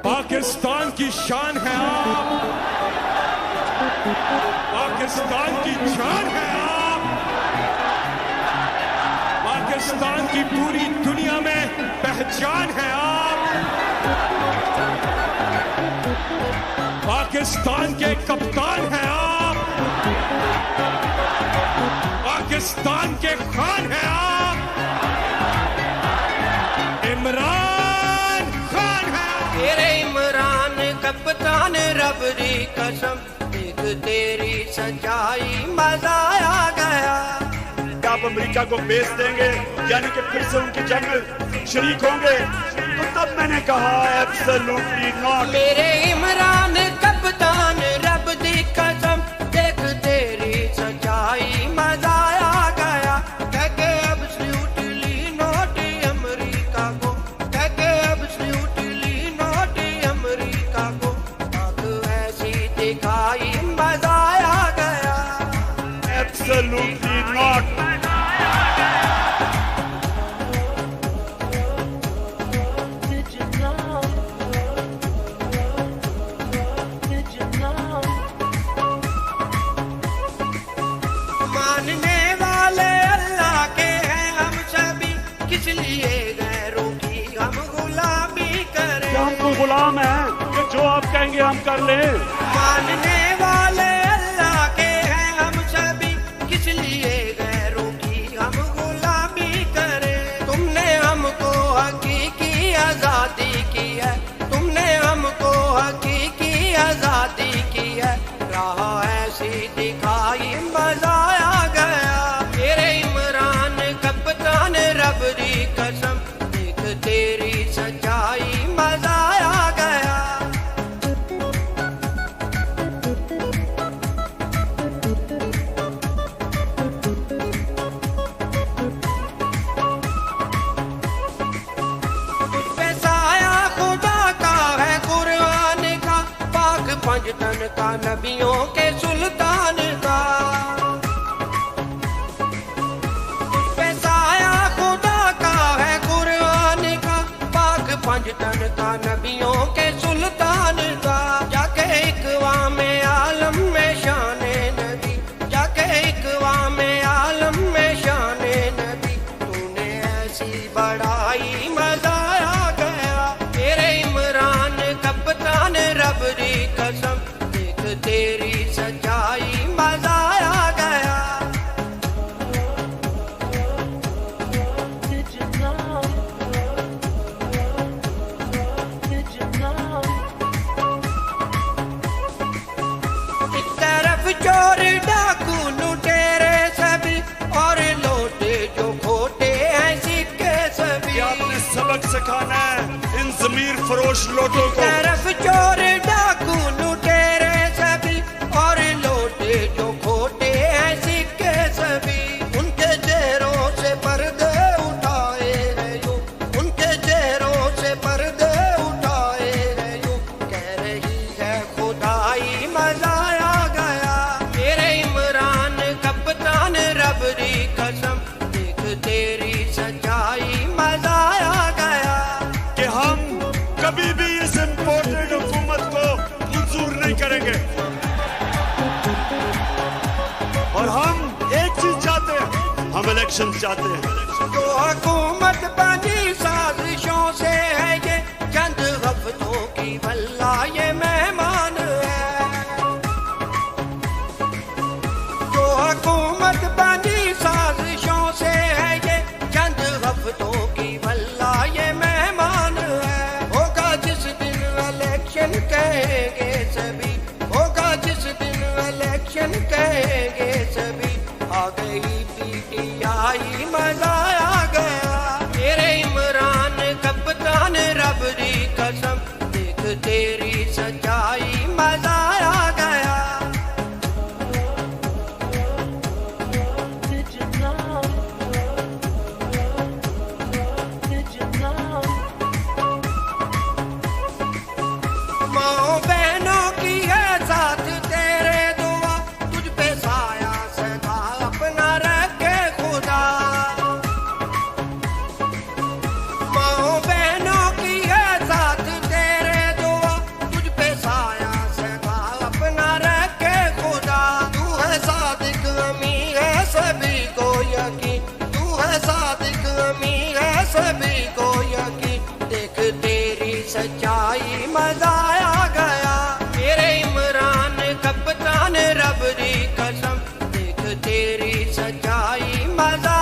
पाकिस्तान की शान है आप, पाकिस्तान की जान है आप, पाकिस्तान की पूरी दुनिया में पहचान है आप, पाकिस्तान के कप्तान हैं आप, पाकिस्तान के खान हैं आप, इमरान खान है। तेरे इमरान कप्तान रब दी कसम, देख तेरी सच्चाई मजा आ गया। आप अमेरिका को बेच देंगे यानी कि फिर से उनकी जंग शरीक होंगे, तो तब मैंने कहा एब्सोल्युटली नॉट। मेरे इमरान कप्तान रब दी कसम, देख तेरी सच्चाई मजा आ गया। कह के एब्सोल्युटली नॉट अमेरिका को, कह के एब्सोल्युटली नॉट अमेरिका को, अब ऐसी दिखाई मजा आ गया। Absolutely not. मानने वाले अल्लाह के हैं हम सभी, किस लिए गैरों की हम गुलामी करें। क्या हम तो गुलाम हैं कि जो आप कहेंगे हम कर लें। मानने वाले अल्लाह के हैं हम सभी, किस लिए गैरों की हम गुलामी करें। तुमने हमको हकीकी आजादी की है, तुमने हमको हकीकी आजादी की है। राह ऐसी दिखाई मजा आ गया। तेरे इमरान कप्तान रब दी कसम, देख तेरी सच्चाई मजा आ गया। साया खुदा का है कुरान का, पाक पंजतन का नबियों के सुल्तान का। साया खुदा का है कुरान का, पाक पंजतन का नबियों के सुल्तान का। जाके इकवा में आलम में शाने नबी, जाके इकवा में आलम में शाने नबी, तूने ऐसी बड़ाई मजा आ गया। तेरे इमरान कप्तान रब दी कसम, देख तेरी सच्चाई मजा आ गया। एक तरफ चोर डाकू लुटेरे सभी, और लौटे जो खोटे हैं सिक्के सभी। आपने सबक सिखाना है इन जमीर फरोश लोगों को। तरफ चोर डाकू लुटेरे सभी, और लौटे जो खोटे हैं सिक्के सभी। उनके चेहरों से पर्दे उठाए रहो, उनके चेहरों से पर्दे उठाए रहो। कह रही है खुदाई मजा आ गया। तेरे इमरान कप्तान रब दी कसम, देख तेरी सच्चाई मजा आ गया। कि हम कभी भी इस इम्पोर्टेड हुकूमत को मंजूर नहीं करेंगे, और हम एक चीज चाहते हैं, हम इलेक्शन चाहते हैं। जो हुकूमत बनी साजिशों से है, ये चंद हफ्तों की भला ये मेहमान है। जो हुकूमत बनी साजिशों से है, ये चंद हफ्तों की भला ये मेहमान है। होगा जिस दिन इलेक्शन कहेंगे सभी, होगा जिस दिन इलेक्शन कहेंगे सभी। आ गई PTI मजा आ गया। तेरे इमरान कप्तान रब दी कसम, देख तेरी सच्चाई मजा आ गया। माँ बहनों की है साथ तेरे दुआ, तुझ पे साया सदा अपना रखे खुदा। माँ बहनों की सच्चाई मजा आ गया। मेरे इमरान कप्तान रब दी कसम, देख तेरी सच्चाई मजा